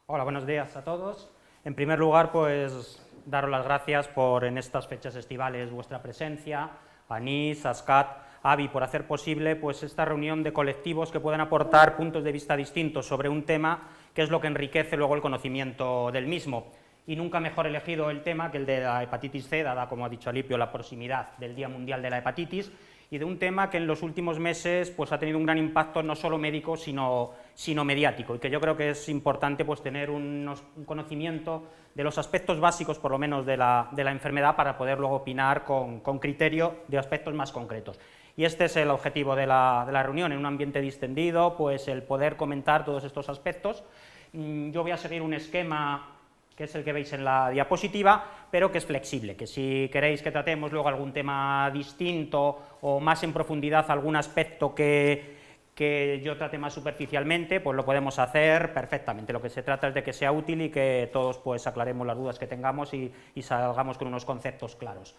Hola, buenos días a todos. En primer lugar, pues daros las gracias por en estas fechas estivales vuestra presencia, a NIS, a SCAT, a AVI, por hacer posible pues esta reunión de colectivos que puedan aportar puntos de vista distintos sobre un tema que es lo que enriquece luego el conocimiento del mismo. Y nunca mejor elegido el tema que el de la hepatitis C, dada, como ha dicho Alipio, la proximidad del Día Mundial de la Hepatitis, y de un tema que en los últimos meses pues, ha tenido un gran impacto no solo médico, sino mediático, y que yo creo que es importante pues, tener un conocimiento de los aspectos básicos, por lo menos, de la enfermedad, para poder luego opinar con criterio de aspectos más concretos. Y este es el objetivo de la reunión, en un ambiente distendido, pues el poder comentar todos estos aspectos. Yo voy a seguir un esquema que es el que veis en la diapositiva, pero que es flexible, que si queréis que tratemos luego algún tema distinto o más en profundidad algún aspecto que yo trate más superficialmente, pues lo podemos hacer perfectamente. Lo que se trata es de que sea útil y que todos pues aclaremos las dudas que tengamos y salgamos con unos conceptos claros.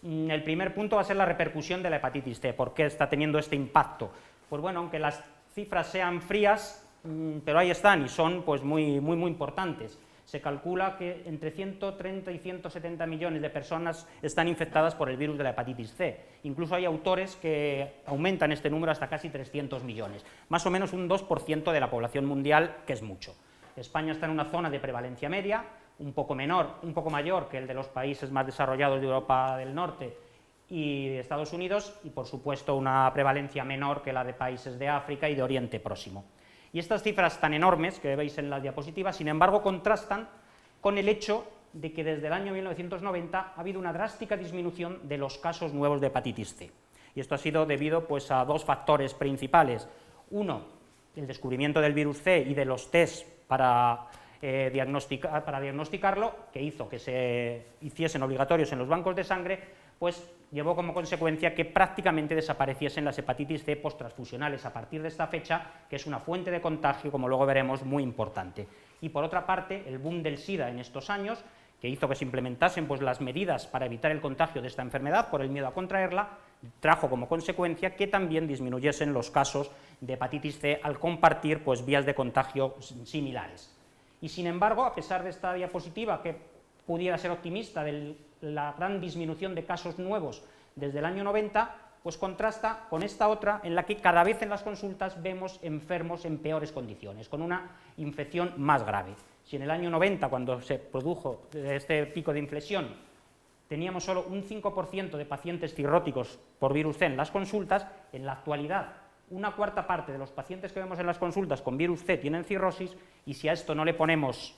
El primer punto va a ser la repercusión de la hepatitis C. ¿Por qué está teniendo este impacto? Pues bueno, aunque las cifras sean frías, pero ahí están y son pues muy importantes. Se calcula que entre 130 y 170 millones de personas están infectadas por el virus de la hepatitis C. Incluso hay autores que aumentan este número hasta casi 300 millones, más o menos un 2% de la población mundial, que es mucho. España está en una zona de prevalencia media, un poco mayor que el de los países más desarrollados de Europa del Norte y de Estados Unidos, y por supuesto una prevalencia menor que la de países de África y de Oriente Próximo. Y estas cifras tan enormes que veis en la diapositiva, sin embargo, contrastan con el hecho de que desde el año 1990 ha habido una drástica disminución de los casos nuevos de hepatitis C. Y esto ha sido debido pues, a dos factores principales. Uno, el descubrimiento del virus C y de los test para diagnosticarlo, que hizo que se hiciesen obligatorios en los bancos de sangre, pues llevó como consecuencia que prácticamente desapareciesen las hepatitis C posttransfusionales a partir de esta fecha, que es una fuente de contagio, como luego veremos, muy importante. Y por otra parte, el boom del SIDA en estos años, que hizo que se implementasen pues, las medidas para evitar el contagio de esta enfermedad por el miedo a contraerla, trajo como consecuencia que también disminuyesen los casos de hepatitis C al compartir pues, vías de contagio similares. Y sin embargo, a pesar de esta diapositiva que pudiera ser optimista de la gran disminución de casos nuevos desde el año 90, pues contrasta con esta otra en la que cada vez en las consultas vemos enfermos en peores condiciones, con una infección más grave. Si en el año 90, cuando se produjo este pico de inflexión, teníamos solo un 5% de pacientes cirróticos por virus C en las consultas, en la actualidad una cuarta parte de los pacientes que vemos en las consultas con virus C tienen cirrosis, y si a esto no le ponemos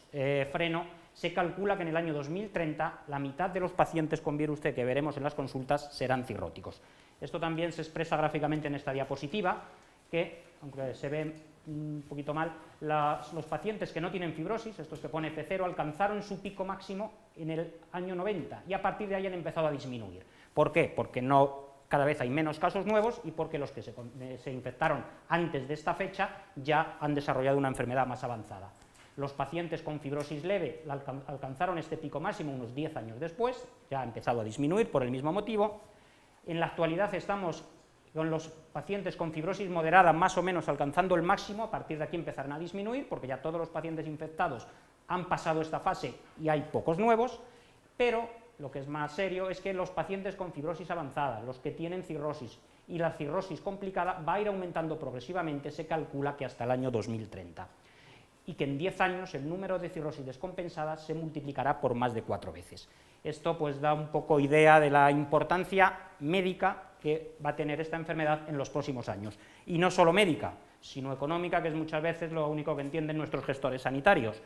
freno, se calcula que en el año 2030 la mitad de los pacientes con virus C que veremos en las consultas serán cirróticos. Esto también se expresa gráficamente en esta diapositiva, que, aunque se ve un poquito mal, los pacientes que no tienen fibrosis, estos que pone P0, alcanzaron su pico máximo en el año 90 y a partir de ahí han empezado a disminuir. ¿Por qué? Porque cada vez hay menos casos nuevos y porque los que se infectaron antes de esta fecha ya han desarrollado una enfermedad más avanzada. Los pacientes con fibrosis leve alcanzaron este pico máximo unos 10 años después, ya ha empezado a disminuir por el mismo motivo. En la actualidad estamos con los pacientes con fibrosis moderada más o menos alcanzando el máximo, a partir de aquí empezarán a disminuir, porque ya todos los pacientes infectados han pasado esta fase y hay pocos nuevos, pero lo que es más serio es que los pacientes con fibrosis avanzada, los que tienen cirrosis y la cirrosis complicada, va a ir aumentando progresivamente, se calcula que hasta el año 2030. Y que en 10 años el número de cirrosis descompensadas se multiplicará por más de 4 veces. Esto pues da un poco idea de la importancia médica que va a tener esta enfermedad en los próximos años. Y no solo médica, sino económica, que es muchas veces lo único que entienden nuestros gestores sanitarios.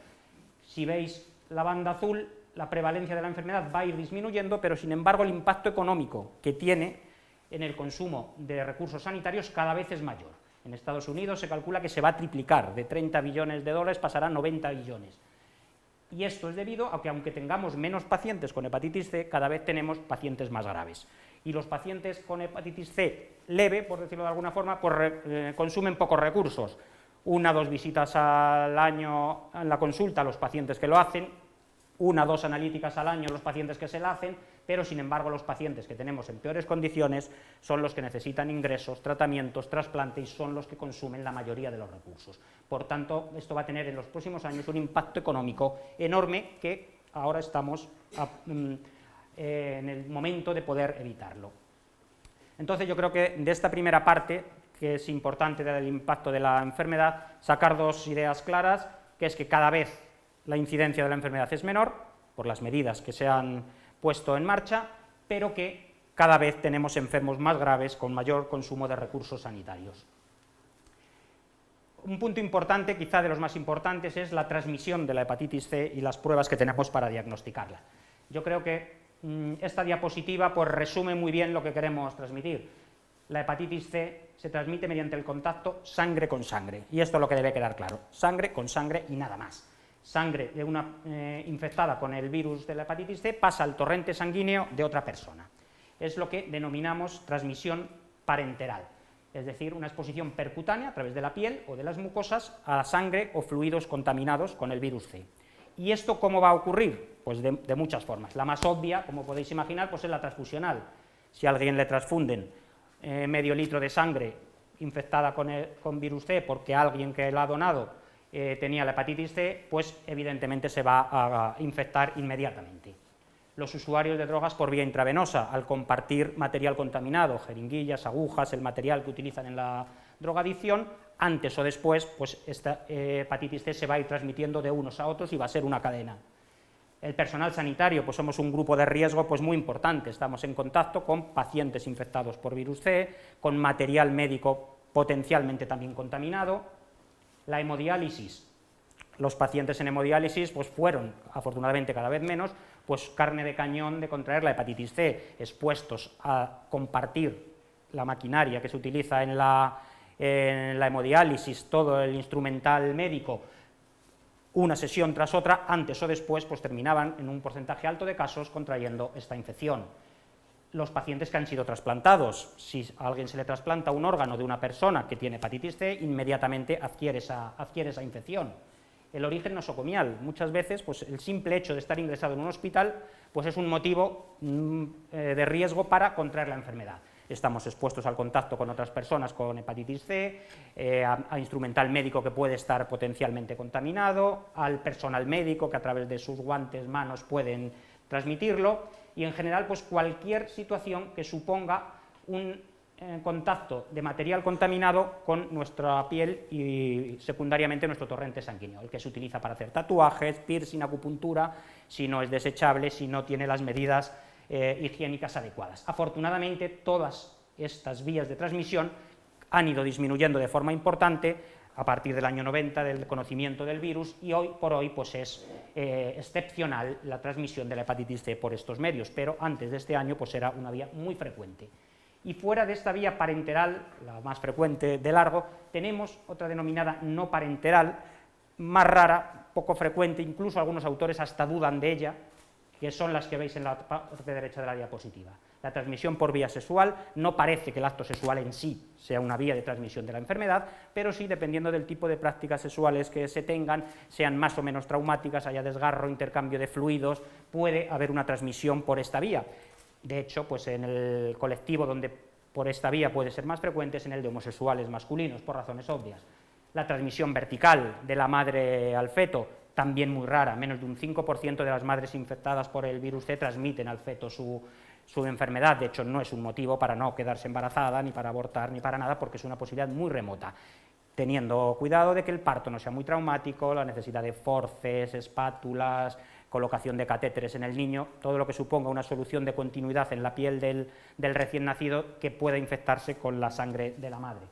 Si veis la banda azul, la prevalencia de la enfermedad va a ir disminuyendo, pero sin embargo el impacto económico que tiene en el consumo de recursos sanitarios cada vez es mayor. En Estados Unidos se calcula que se va a triplicar, de 30 billones de dólares pasará a 90 billones. Y esto es debido a que aunque tengamos menos pacientes con hepatitis C, cada vez tenemos pacientes más graves. Y los pacientes con hepatitis C leve, por decirlo de alguna forma, pues, consumen pocos recursos. 1 o 2 visitas al año en la consulta a los pacientes que lo hacen, 1 o 2 analíticas al año los pacientes que se la hacen, pero sin embargo los pacientes que tenemos en peores condiciones son los que necesitan ingresos, tratamientos, trasplante y son los que consumen la mayoría de los recursos. Por tanto, esto va a tener en los próximos años un impacto económico enorme que ahora estamos en el momento de poder evitarlo. Entonces yo creo que de esta primera parte, que es importante del impacto de la enfermedad, sacar dos ideas claras, que es que cada vez la incidencia de la enfermedad es menor, por las medidas que se han puesto en marcha, pero que cada vez tenemos enfermos más graves con mayor consumo de recursos sanitarios. Un punto importante, quizá de los más importantes, es la transmisión de la hepatitis C y las pruebas que tenemos para diagnosticarla. Yo creo que esta diapositiva pues, resume muy bien lo que queremos transmitir. La hepatitis C se transmite mediante el contacto sangre con sangre, y esto es lo que debe quedar claro, sangre con sangre y nada más. Sangre de una infectada con el virus de la hepatitis C pasa al torrente sanguíneo de otra persona. Es lo que denominamos transmisión parenteral, es decir, una exposición percutánea a través de la piel o de las mucosas a la sangre o fluidos contaminados con el virus C. ¿Y esto cómo va a ocurrir? Pues de muchas formas. La más obvia, como podéis imaginar, pues es la transfusional. Si a alguien le transfunden medio litro de sangre infectada con virus C porque alguien que la ha donado tenía la hepatitis C, pues evidentemente se va a infectar inmediatamente. Los usuarios de drogas por vía intravenosa, al compartir material contaminado, jeringuillas, agujas, el material que utilizan en la drogadicción, antes o después, pues esta hepatitis C se va a ir transmitiendo de unos a otros y va a ser una cadena. El personal sanitario, pues somos un grupo de riesgo pues muy importante, estamos en contacto con pacientes infectados por virus C, con material médico potencialmente también contaminado. La hemodiálisis, los pacientes en hemodiálisis pues fueron, afortunadamente cada vez menos, pues carne de cañón de contraer la hepatitis C, expuestos a compartir la maquinaria que se utiliza en la hemodiálisis, todo el instrumental médico, una sesión tras otra, antes o después, pues terminaban en un porcentaje alto de casos contrayendo esta infección. Los pacientes que han sido trasplantados, si a alguien se le trasplanta un órgano de una persona que tiene hepatitis C, inmediatamente adquiere esa infección. El origen nosocomial, muchas veces pues el simple hecho de estar ingresado en un hospital pues es un motivo de riesgo para contraer la enfermedad. Estamos expuestos al contacto con otras personas con hepatitis C, a instrumental médico que puede estar potencialmente contaminado, al personal médico que a través de sus guantes, manos pueden transmitirlo, y en general pues cualquier situación que suponga un contacto de material contaminado con nuestra piel y secundariamente nuestro torrente sanguíneo, el que se utiliza para hacer tatuajes, piercing, acupuntura, si no es desechable, si no tiene las medidas higiénicas adecuadas. Afortunadamente, todas estas vías de transmisión han ido disminuyendo de forma importante a partir del año 90 del conocimiento del virus, y hoy por hoy pues es excepcional la transmisión de la hepatitis C por estos medios, pero antes de este año pues era una vía muy frecuente. Y fuera de esta vía parenteral, la más frecuente de largo, tenemos otra denominada no parenteral, más rara, poco frecuente, incluso algunos autores hasta dudan de ella, que son las que veis en la parte derecha de la diapositiva. La transmisión por vía sexual, no parece que el acto sexual en sí sea una vía de transmisión de la enfermedad, pero sí, dependiendo del tipo de prácticas sexuales que se tengan, sean más o menos traumáticas, haya desgarro, intercambio de fluidos, puede haber una transmisión por esta vía. De hecho, pues en el colectivo donde por esta vía puede ser más frecuente es en el de homosexuales masculinos, por razones obvias. La transmisión vertical de la madre al feto, también muy rara, menos de un 5% de las madres infectadas por el virus C transmiten al feto su enfermedad. De hecho no es un motivo para no quedarse embarazada, ni para abortar, ni para nada, porque es una posibilidad muy remota, teniendo cuidado de que el parto no sea muy traumático, la necesidad de forces, espátulas, colocación de catéteres en el niño, todo lo que suponga una solución de continuidad en la piel del recién nacido que pueda infectarse con la sangre de la madre.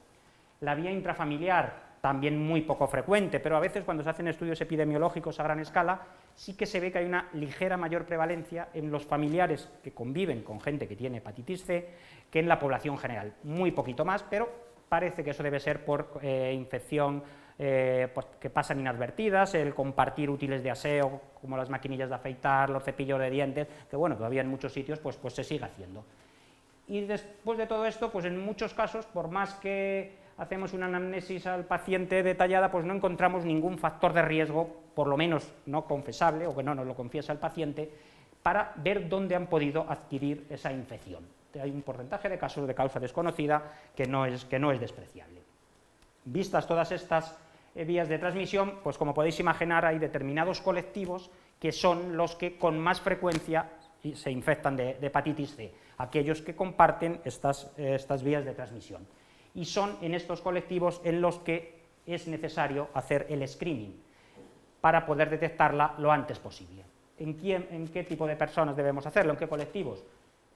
La vía intrafamiliar, también muy poco frecuente, pero a veces cuando se hacen estudios epidemiológicos a gran escala, sí que se ve que hay una ligera mayor prevalencia en los familiares que conviven con gente que tiene hepatitis C que en la población general. Muy poquito más, pero parece que eso debe ser por infección pues, que pasan inadvertidas, el compartir útiles de aseo, como las maquinillas de afeitar, los cepillos de dientes, que bueno, todavía en muchos sitios pues se sigue haciendo. Y después de todo esto, pues en muchos casos, por más que hacemos una anamnesis al paciente detallada, pues no encontramos ningún factor de riesgo, por lo menos no confesable, o que no nos lo confiesa el paciente, para ver dónde han podido adquirir esa infección. Hay un porcentaje de casos de causa desconocida que no es despreciable. Vistas todas estas vías de transmisión, pues como podéis imaginar, hay determinados colectivos que son los que con más frecuencia se infectan de hepatitis C, aquellos que comparten estas vías de transmisión. Y son en estos colectivos en los que es necesario hacer el screening para poder detectarla lo antes posible. ¿En qué tipo de personas debemos hacerlo? ¿En qué colectivos?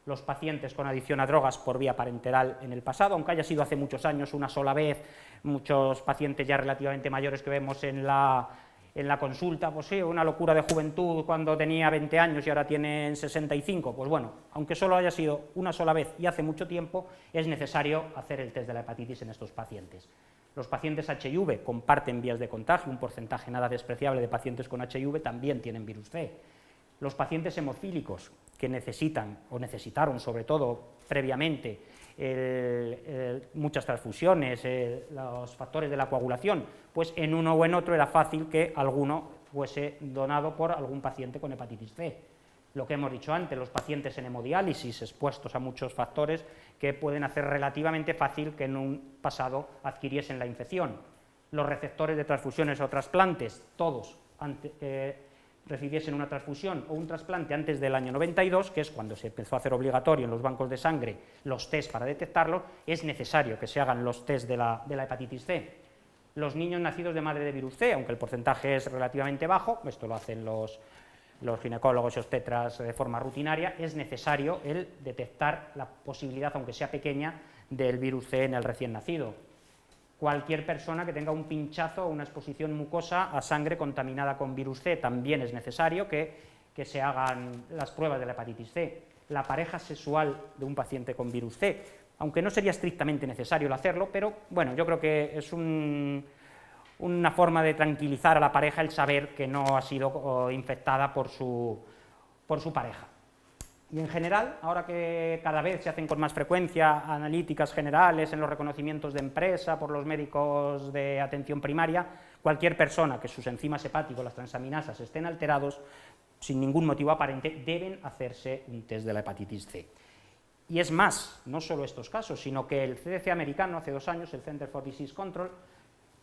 Los pacientes con adicción a drogas por vía parenteral en el pasado, aunque haya sido hace muchos años, una sola vez, muchos pacientes ya relativamente mayores que vemos en la consulta, pues sí, una locura de juventud cuando tenía 20 años y ahora tienen 65, pues bueno, aunque solo haya sido una sola vez y hace mucho tiempo, es necesario hacer el test de la hepatitis en estos pacientes. Los pacientes HIV comparten vías de contagio, un porcentaje nada despreciable de pacientes con HIV también tienen virus C. Los pacientes hemofílicos que necesitan o necesitaron sobre todo previamente muchas transfusiones, los factores de la coagulación, pues en uno o en otro era fácil que alguno fuese donado por algún paciente con hepatitis C. Lo que hemos dicho antes, los pacientes en hemodiálisis expuestos a muchos factores que pueden hacer relativamente fácil que en un pasado adquiriesen la infección. Los receptores de transfusiones o trasplantes, todos recibiesen una transfusión o un trasplante antes del año 92, que es cuando se empezó a hacer obligatorio en los bancos de sangre los test para detectarlo, es necesario que se hagan los test de la hepatitis C. Los niños nacidos de madre de virus C, aunque el porcentaje es relativamente bajo, esto lo hacen los ginecólogos y obstetras de forma rutinaria, es necesario el detectar la posibilidad, aunque sea pequeña, del virus C en el recién nacido. Cualquier persona que tenga un pinchazo o una exposición mucosa a sangre contaminada con virus C, también es necesario que se hagan las pruebas de la hepatitis C. La pareja sexual de un paciente con virus C, aunque no sería estrictamente necesario el hacerlo, pero bueno, yo creo que es una forma de tranquilizar a la pareja el saber que no ha sido infectada por su pareja. Y en general, ahora que cada vez se hacen con más frecuencia analíticas generales en los reconocimientos de empresa por los médicos de atención primaria, cualquier persona que sus enzimas hepáticos, las transaminasas, estén alterados, sin ningún motivo aparente, deben hacerse un test de la hepatitis C. Y es más, no solo estos casos, sino que el CDC americano, hace 2 años, el Center for Disease Control,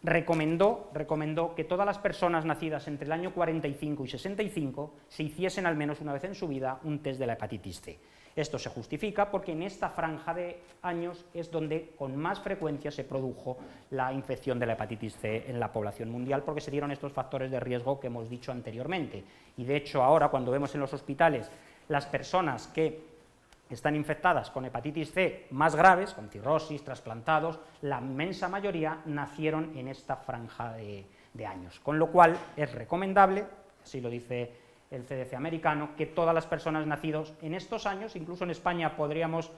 recomendó que todas las personas nacidas entre el año 45 y 65 se hiciesen al menos una vez en su vida un test de la hepatitis C. Esto se justifica porque en esta franja de años es donde con más frecuencia se produjo la infección de la hepatitis C en la población mundial, porque se dieron estos factores de riesgo que hemos dicho anteriormente. Y de hecho ahora, cuando vemos en los hospitales las personas que están infectadas con hepatitis C más graves, con cirrosis, trasplantados, la inmensa mayoría nacieron en esta franja de años, con lo cual es recomendable, así lo dice el CDC americano, que todas las personas nacidas en estos años, incluso en España podríamos,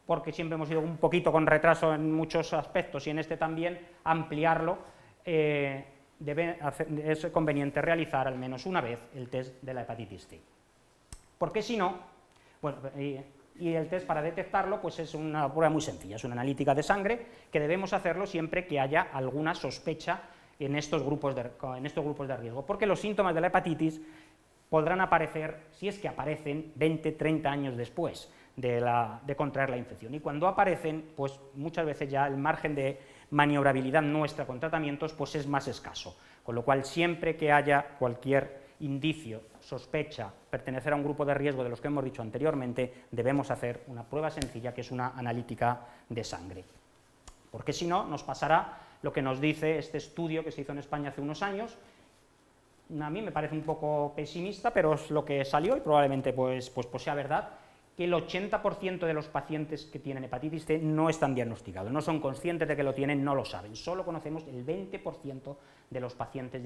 porque siempre hemos ido un poquito con retraso en muchos aspectos y en este también, ampliarlo, es conveniente realizar al menos una vez el test de la hepatitis C. Porque si no, bueno, y el test para detectarlo pues es una prueba muy sencilla, es una analítica de sangre que debemos hacerlo siempre que haya alguna sospecha en estos grupos de riesgo, porque los síntomas de la hepatitis podrán aparecer, si es que aparecen, 20, 30 años después de contraer la infección, y cuando aparecen, pues muchas veces ya el margen de maniobrabilidad nuestra con tratamientos pues es más escaso, con lo cual siempre que haya cualquier indicio, sospecha, pertenecer a un grupo de riesgo de los que hemos dicho anteriormente, debemos hacer una prueba sencilla que es una analítica de sangre. Porque si no, nos pasará lo que nos dice este estudio que se hizo en España hace unos años. A mí me parece un poco pesimista, pero es lo que salió y probablemente pues sea verdad, que el 80% de los pacientes que tienen hepatitis C no están diagnosticados, no son conscientes de que lo tienen, no lo saben. Solo conocemos el 20% de los pacientes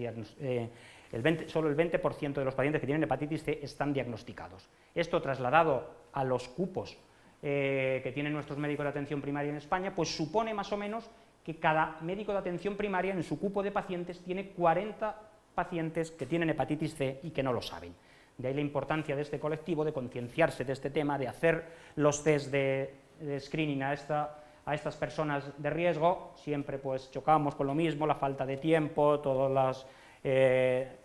solo el 20% de los pacientes que tienen hepatitis C están diagnosticados. Esto trasladado a los cupos que tienen nuestros médicos de atención primaria en España, pues supone más o menos que cada médico de atención primaria en su cupo de pacientes tiene 40 pacientes que tienen hepatitis C y que no lo saben. De ahí la importancia de este colectivo, de concienciarse de este tema, de hacer los test de screening a estas personas de riesgo. Siempre pues chocamos con lo mismo, la falta de tiempo, todas las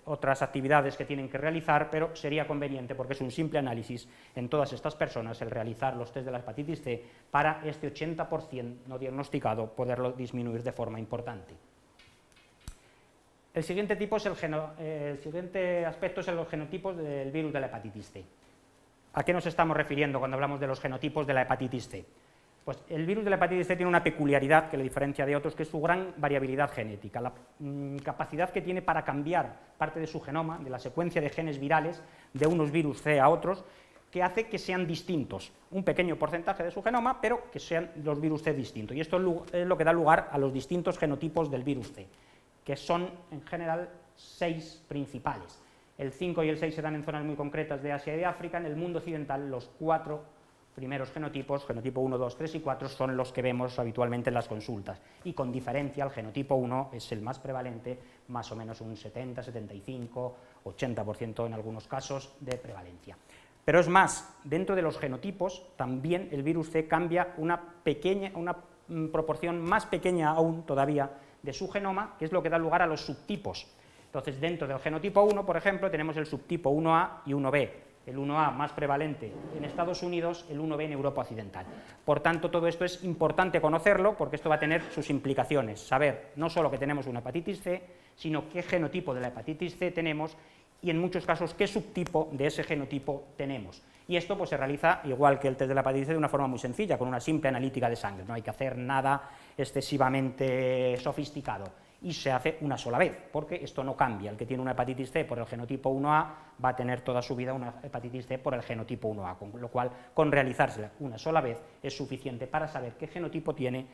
otras actividades que tienen que realizar, pero sería conveniente, porque es un simple análisis en todas estas personas, el realizar los test de la hepatitis C para este 80% no diagnosticado, poderlo disminuir de forma importante. El siguiente aspecto es los genotipos del virus de la hepatitis C. ¿A qué nos estamos refiriendo cuando hablamos de los genotipos de la hepatitis C? Pues el virus de la hepatitis C tiene una peculiaridad que le diferencia de otros, que es su gran variabilidad genética, la capacidad que tiene para cambiar parte de su genoma, de la secuencia de genes virales de unos virus C a otros, que hace que sean distintos, un pequeño porcentaje de su genoma, pero que sean los virus C distintos. Y esto es lo que da lugar a los distintos genotipos del virus C, que son en general 6 principales. El 5 y el 6 se dan en zonas muy concretas de Asia y de África. En el mundo occidental, los 4 primeros genotipos, genotipo 1, 2, 3 y 4, son los que vemos habitualmente en las consultas. Y con diferencia, el genotipo 1 es el más prevalente, más o menos un 70, 75, 80% en algunos casos de prevalencia. Pero es más, dentro de los genotipos, también el virus C cambia una proporción más pequeña aún todavía de su genoma, que es lo que da lugar a los subtipos. Entonces, dentro del genotipo 1, por ejemplo, tenemos el subtipo 1A y 1B, el 1A más prevalente en Estados Unidos, el 1B en Europa Occidental. Por tanto, todo esto es importante conocerlo, porque esto va a tener sus implicaciones, saber no solo que tenemos una hepatitis C, sino qué genotipo de la hepatitis C tenemos y, en muchos casos, qué subtipo de ese genotipo tenemos. Y esto pues, se realiza, igual que el test de la hepatitis C, de una forma muy sencilla, con una simple analítica de sangre, no hay que hacer nada excesivamente sofisticado. Y se hace una sola vez, porque esto no cambia. El que tiene una hepatitis C por el genotipo 1A va a tener toda su vida una hepatitis C por el genotipo 1A, con lo cual, con realizársela una sola vez es suficiente para saber qué genotipo tiene,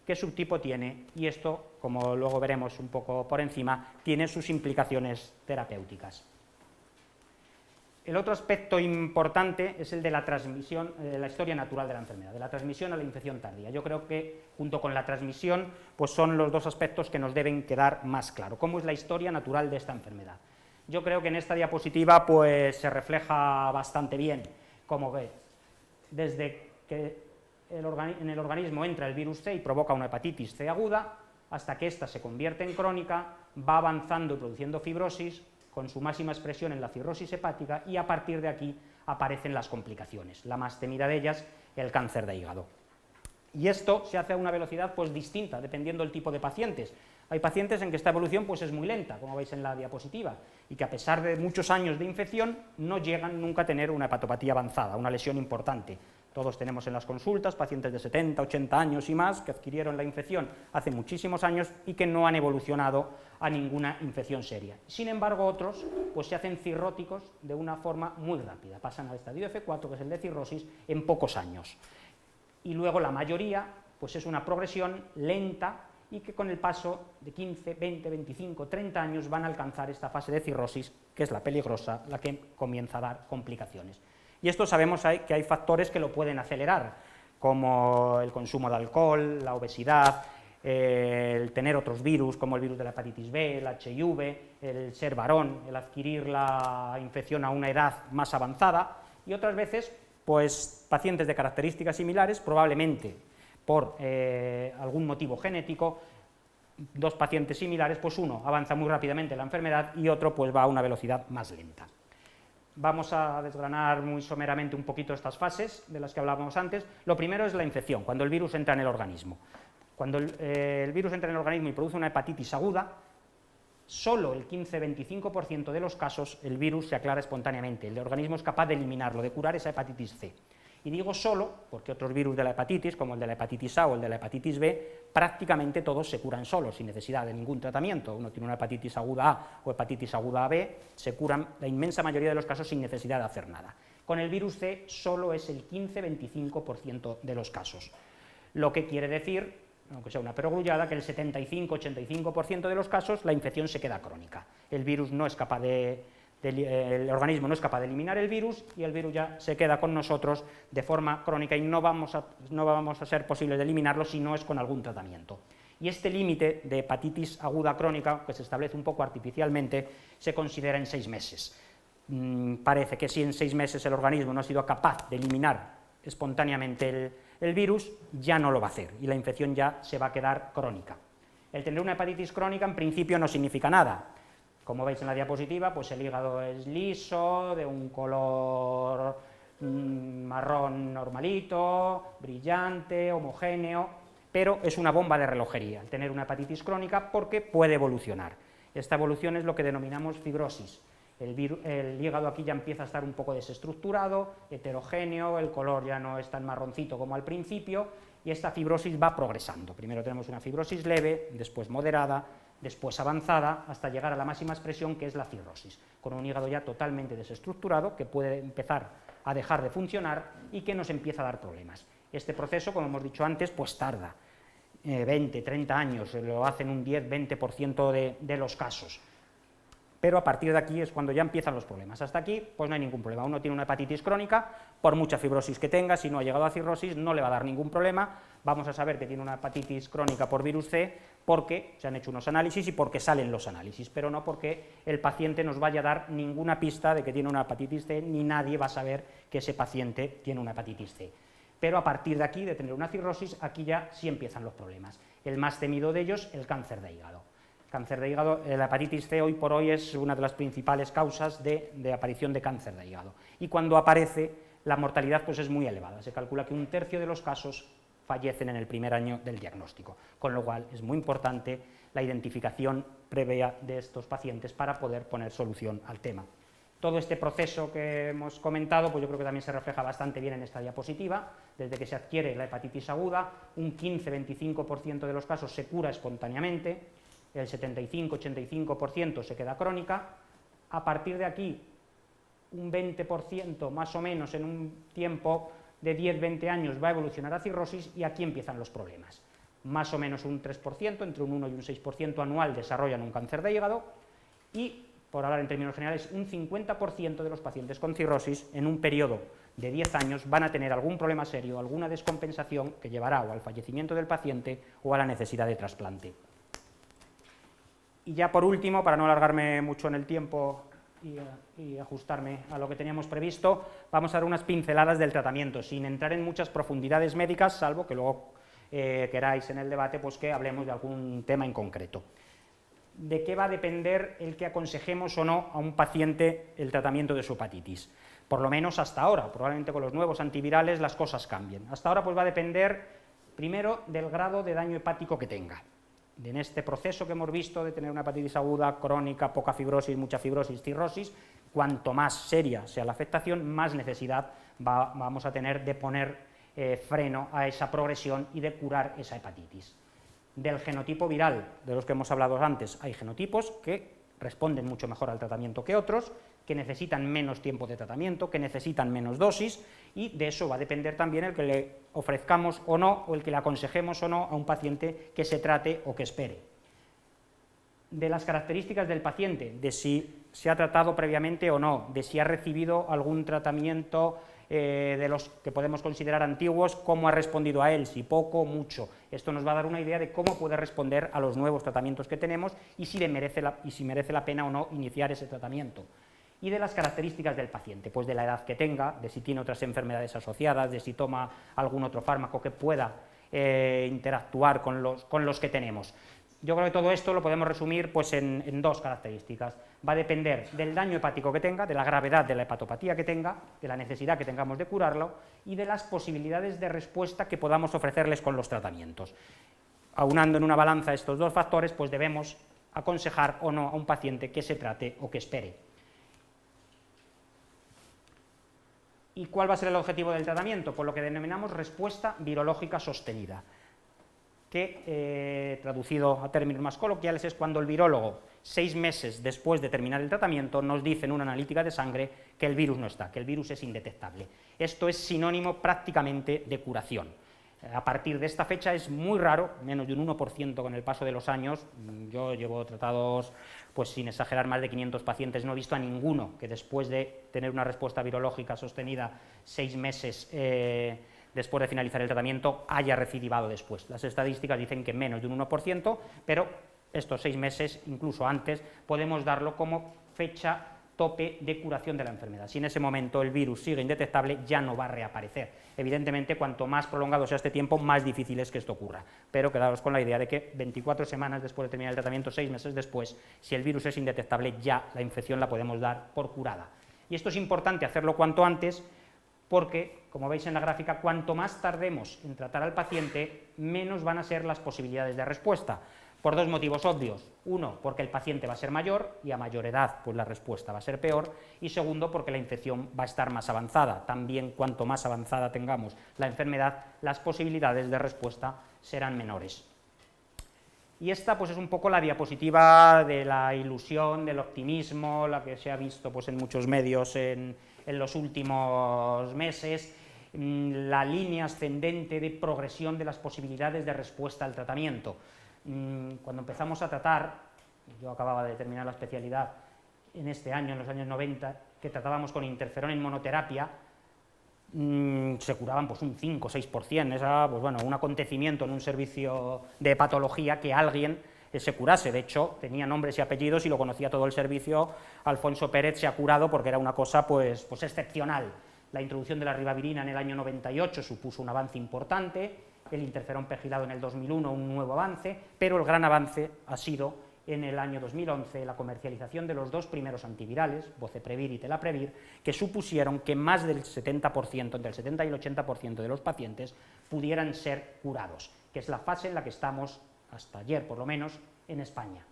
qué subtipo tiene, y esto, como luego veremos un poco por encima, tiene sus implicaciones terapéuticas. El otro aspecto importante es el de la transmisión, de la historia natural de la enfermedad, de la transmisión a la infección tardía. Yo creo que, junto con la transmisión, pues son los dos aspectos que nos deben quedar más claros. ¿Cómo es la historia natural de esta enfermedad? Yo creo que en esta diapositiva pues, se refleja bastante bien cómo ve, desde que en el organismo entra el virus C y provoca una hepatitis C aguda, hasta que ésta se convierte en crónica, va avanzando y produciendo fibrosis, con su máxima expresión en la cirrosis hepática, y a partir de aquí aparecen las complicaciones, la más temida de ellas, el cáncer de hígado. Y esto se hace a una velocidad pues, distinta, dependiendo del tipo de pacientes. Hay pacientes en que esta evolución pues, es muy lenta, como veis en la diapositiva, y que a pesar de muchos años de infección, no llegan nunca a tener una hepatopatía avanzada, una lesión importante. Todos tenemos en las consultas pacientes de 70, 80 años y más que adquirieron la infección hace muchísimos años y que no han evolucionado a ninguna infección seria. Sin embargo, otros pues, se hacen cirróticos de una forma muy rápida, pasan al estadio F4, que es el de cirrosis, en pocos años. Y luego la mayoría pues, es una progresión lenta y que con el paso de 15, 20, 25, 30 años van a alcanzar esta fase de cirrosis, que es la peligrosa, la que comienza a dar complicaciones. Y esto sabemos que hay factores que lo pueden acelerar, como el consumo de alcohol, la obesidad, el tener otros virus, como el virus de la hepatitis B, el HIV, el ser varón, el adquirir la infección a una edad más avanzada, y otras veces, pues, pacientes de características similares, probablemente por algún motivo genético, dos pacientes similares, pues uno avanza muy rápidamente la enfermedad y otro pues va a una velocidad más lenta. Vamos a desgranar muy someramente un poquito estas fases de las que hablábamos antes. Lo primero es la infección, cuando el virus entra en el organismo. Cuando el virus entra en el organismo y produce una hepatitis aguda, solo el 15-25% de los casos el virus se aclara espontáneamente. El organismo es capaz de eliminarlo, de curar esa hepatitis C. Y digo solo porque otros virus de la hepatitis, como el de la hepatitis A o el de la hepatitis B, prácticamente todos se curan solos, sin necesidad de ningún tratamiento. Uno tiene una hepatitis aguda A o hepatitis aguda B, se curan la inmensa mayoría de los casos sin necesidad de hacer nada. Con el virus C solo es el 15-25% de los casos. Lo que quiere decir, aunque sea una perogrullada, que el 75-85% de los casos la infección se queda crónica. El virus no es capaz el organismo no es capaz de eliminar el virus y el virus ya se queda con nosotros de forma crónica y no vamos a ser posibles de eliminarlo si no es con algún tratamiento. Y este límite de hepatitis aguda crónica, que se establece un poco artificialmente, se considera en 6 meses. Parece que si en 6 meses el organismo no ha sido capaz de eliminar espontáneamente el virus, ya no lo va a hacer y la infección ya se va a quedar crónica. El tener una hepatitis crónica en principio no significa nada. Como veis en la diapositiva, pues el hígado es liso, de un color marrón normalito, brillante, homogéneo, pero es una bomba de relojería el tener una hepatitis crónica porque puede evolucionar. Esta evolución es lo que denominamos fibrosis. El hígado aquí ya empieza a estar un poco desestructurado, heterogéneo, el color ya no es tan marroncito como al principio, y esta fibrosis va progresando. Primero tenemos una fibrosis leve, después moderada, después avanzada, hasta llegar a la máxima expresión, que es la cirrosis, con un hígado ya totalmente desestructurado, que puede empezar a dejar de funcionar y que nos empieza a dar problemas. Este proceso, como hemos dicho antes, pues tarda 20, 30 años, lo hacen un 10-20% de los casos. Pero a partir de aquí es cuando ya empiezan los problemas. Hasta aquí, pues no hay ningún problema. Uno tiene una hepatitis crónica, por mucha fibrosis que tenga, si no ha llegado a cirrosis, no le va a dar ningún problema. Vamos a saber que tiene una hepatitis crónica por virus C porque se han hecho unos análisis y porque salen los análisis, pero no porque el paciente nos vaya a dar ninguna pista de que tiene una hepatitis C, ni nadie va a saber que ese paciente tiene una hepatitis C. Pero a partir de aquí, de tener una cirrosis, aquí ya sí empiezan los problemas. El más temido de ellos, el cáncer de hígado. Cáncer de hígado, la hepatitis C hoy por hoy es una de las principales causas de aparición de cáncer de hígado. Y cuando aparece, la mortalidad pues es muy elevada. Se calcula que 1/3 de los casos fallecen en el primer año del diagnóstico, con lo cual es muy importante la identificación previa de estos pacientes para poder poner solución al tema. Todo este proceso que hemos comentado, pues yo creo que también se refleja bastante bien en esta diapositiva. Desde que se adquiere la hepatitis aguda, un 15-25% de los casos se cura espontáneamente, el 75-85% se queda crónica. A partir de aquí, un 20% más o menos en un tiempo de 10-20 años va a evolucionar a cirrosis y aquí empiezan los problemas. Más o menos un 3%, entre un 1 y un 6% anual desarrollan un cáncer de hígado y, por hablar en términos generales, un 50% de los pacientes con cirrosis en un periodo de 10 años van a tener algún problema serio, alguna descompensación que llevará o al fallecimiento del paciente o a la necesidad de trasplante. Y ya por último, para no alargarme mucho en el tiempo y ajustarme a lo que teníamos previsto, vamos a dar unas pinceladas del tratamiento, sin entrar en muchas profundidades médicas, salvo que luego queráis en el debate pues que hablemos de algún tema en concreto. ¿De qué va a depender el que aconsejemos o no a un paciente el tratamiento de su hepatitis? Por lo menos hasta ahora, probablemente con los nuevos antivirales las cosas cambien. Hasta ahora pues va a depender, primero, del grado de daño hepático que tenga. En este proceso que hemos visto de tener una hepatitis aguda, crónica, poca fibrosis, mucha fibrosis, cirrosis, cuanto más seria sea la afectación, más necesidad vamos a tener de poner freno a esa progresión y de curar esa hepatitis. Del genotipo viral, de los que hemos hablado antes, hay genotipos que responden mucho mejor al tratamiento que otros, que necesitan menos tiempo de tratamiento, que necesitan menos dosis, y de eso va a depender también el que le ofrezcamos o no, o el que le aconsejemos o no a un paciente que se trate o que espere. De las características del paciente, de si se ha tratado previamente o no, de si ha recibido algún tratamiento de los que podemos considerar antiguos, cómo ha respondido a él, si poco o mucho. Esto nos va a dar una idea de cómo puede responder a los nuevos tratamientos que tenemos y si merece la pena o no iniciar ese tratamiento. Y de las características del paciente, pues de la edad que tenga, de si tiene otras enfermedades asociadas, de si toma algún otro fármaco que pueda interactuar con los que tenemos. Yo creo que todo esto lo podemos resumir pues, en dos características. Va a depender del daño hepático que tenga, de la gravedad de la hepatopatía que tenga, de la necesidad que tengamos de curarlo y de las posibilidades de respuesta que podamos ofrecerles con los tratamientos. Aunando en una balanza estos dos factores, pues debemos aconsejar o no a un paciente que se trate o que espere. ¿Y cuál va a ser el objetivo del tratamiento? Pues lo que denominamos respuesta virológica sostenida, que traducido a términos más coloquiales es cuando el virólogo, 6 meses después de terminar el tratamiento, nos dice en una analítica de sangre que el virus no está, que el virus es indetectable. Esto es sinónimo prácticamente de curación. A partir de esta fecha es muy raro, menos de un 1% con el paso de los años. Yo llevo tratados, pues sin exagerar, más de 500 pacientes, no he visto a ninguno que después de tener una respuesta virológica sostenida 6 meses después de finalizar el tratamiento haya recidivado después. Las estadísticas dicen que menos de un 1%, pero estos 6 meses, incluso antes, podemos darlo como fecha tope de curación de la enfermedad. Si en ese momento el virus sigue indetectable, ya no va a reaparecer. Evidentemente, cuanto más prolongado sea este tiempo, más difícil es que esto ocurra, pero quedaos con la idea de que 24 semanas después de terminar el tratamiento, 6 meses después, si el virus es indetectable, ya la infección la podemos dar por curada. Y esto es importante hacerlo cuanto antes, porque, como veis en la gráfica, cuanto más tardemos en tratar al paciente, menos van a ser las posibilidades de respuesta, por dos motivos obvios. Uno, porque el paciente va a ser mayor, y a mayor edad pues la respuesta va a ser peor, y segundo, porque la infección va a estar más avanzada. También, cuanto más avanzada tengamos la enfermedad, las posibilidades de respuesta serán menores. Y esta pues es un poco la diapositiva de la ilusión, del optimismo, la que se ha visto pues en muchos medios en los últimos meses, la línea ascendente de progresión de las posibilidades de respuesta al tratamiento. Cuando empezamos a tratar, yo acababa de terminar la especialidad en este año, en los años 90, que tratábamos con interferón en monoterapia, se curaban pues un 5 o 6%, era pues, bueno, un acontecimiento en un servicio de hepatología que alguien se curase. De hecho, tenía nombres y apellidos y lo conocía todo el servicio. Alfonso Pérez se ha curado porque era una cosa pues excepcional. La introducción de la ribavirina en el año 98 supuso un avance importante, el interferón pegilado en el 2001 un nuevo avance, pero el gran avance ha sido en el año 2011 la comercialización de los dos primeros antivirales, Boceprevir y Telaprevir, que supusieron que más del 70%, entre el 70 y el 80% de los pacientes pudieran ser curados, que es la fase en la que estamos, hasta ayer por lo menos, en España.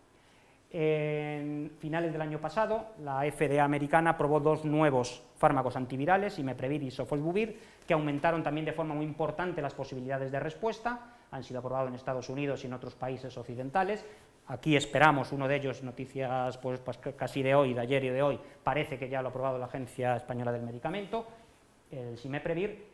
En finales del año pasado, la FDA americana aprobó dos nuevos fármacos antivirales, Imeprevir y Sofosbuvir, que aumentaron también de forma muy importante las posibilidades de respuesta. Han sido aprobados en Estados Unidos y en otros países occidentales. Aquí esperamos uno de ellos, noticias pues casi de hoy, de ayer y de hoy, parece que ya lo ha aprobado la Agencia Española del Medicamento, el Simeprevir.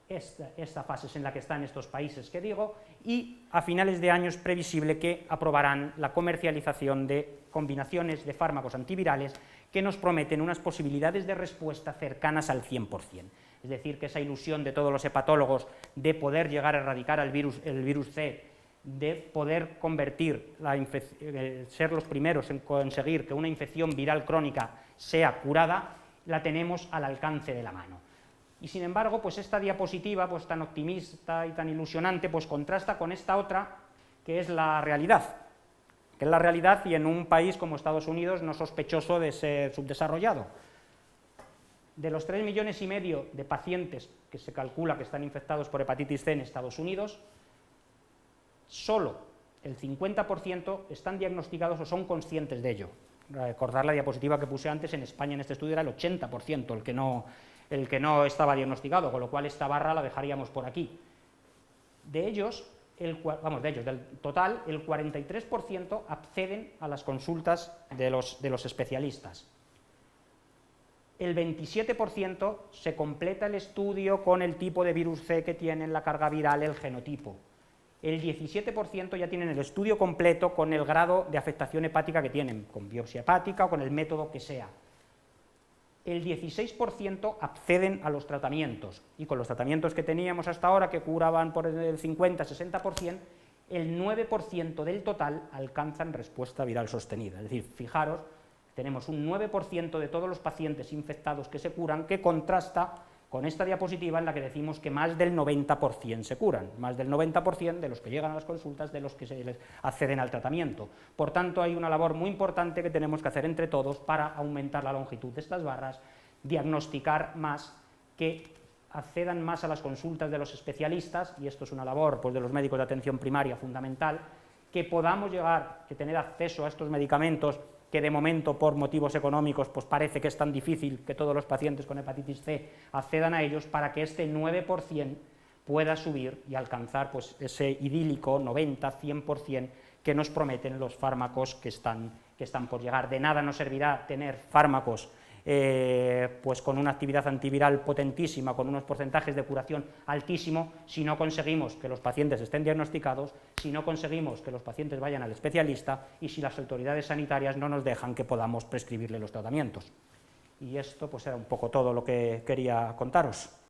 Esta fase es en la que están estos países que digo, y a finales de año es previsible que aprobarán la comercialización de combinaciones de fármacos antivirales que nos prometen unas posibilidades de respuesta cercanas al 100%. Es decir, que esa ilusión de todos los hepatólogos de poder llegar a erradicar el virus C, de poder convertir, ser los primeros en conseguir que una infección viral crónica sea curada, la tenemos al alcance de la mano. Y sin embargo, pues esta diapositiva pues tan optimista y tan ilusionante pues contrasta con esta otra, que es la realidad, y en un país como Estados Unidos no sospechoso de ser subdesarrollado. De los 3,5 millones de pacientes que se calcula que están infectados por hepatitis C en Estados Unidos, solo el 50% están diagnosticados o son conscientes de ello. Recordar la diapositiva que puse antes, en España en este estudio era el 80% el que no estaba diagnosticado, con lo cual esta barra la dejaríamos por aquí. De ellos, del total, el 43% acceden a las consultas de los especialistas. El 27% se completa el estudio con el tipo de virus C que tienen, la carga viral, el genotipo. El 17% ya tienen el estudio completo con el grado de afectación hepática que tienen, con biopsia hepática o con el método que sea. El 16% acceden a los tratamientos, y con los tratamientos que teníamos hasta ahora, que curaban por el 50-60%, el 9% del total alcanzan respuesta viral sostenida. Es decir, fijaros, tenemos un 9% de todos los pacientes infectados que se curan, que contrasta con esta diapositiva en la que decimos que más del 90% se curan, más del 90% de los que llegan a las consultas, de los que se les acceden al tratamiento. Por tanto, hay una labor muy importante que tenemos que hacer entre todos para aumentar la longitud de estas barras, diagnosticar más, que accedan más a las consultas de los especialistas, y esto es una labor pues, de los médicos de atención primaria fundamental, que podamos llegar a tener acceso a estos medicamentos que de momento por motivos económicos pues parece que es tan difícil que todos los pacientes con hepatitis C accedan a ellos, para que este 9% pueda subir y alcanzar pues ese idílico 90-100% que nos prometen los fármacos que están por llegar. De nada nos servirá tener fármacos pues con una actividad antiviral potentísima, con unos porcentajes de curación altísimo, si no conseguimos que los pacientes estén diagnosticados, si no conseguimos que los pacientes vayan al especialista y si las autoridades sanitarias no nos dejan que podamos prescribirle los tratamientos. Y esto pues era un poco todo lo que quería contaros.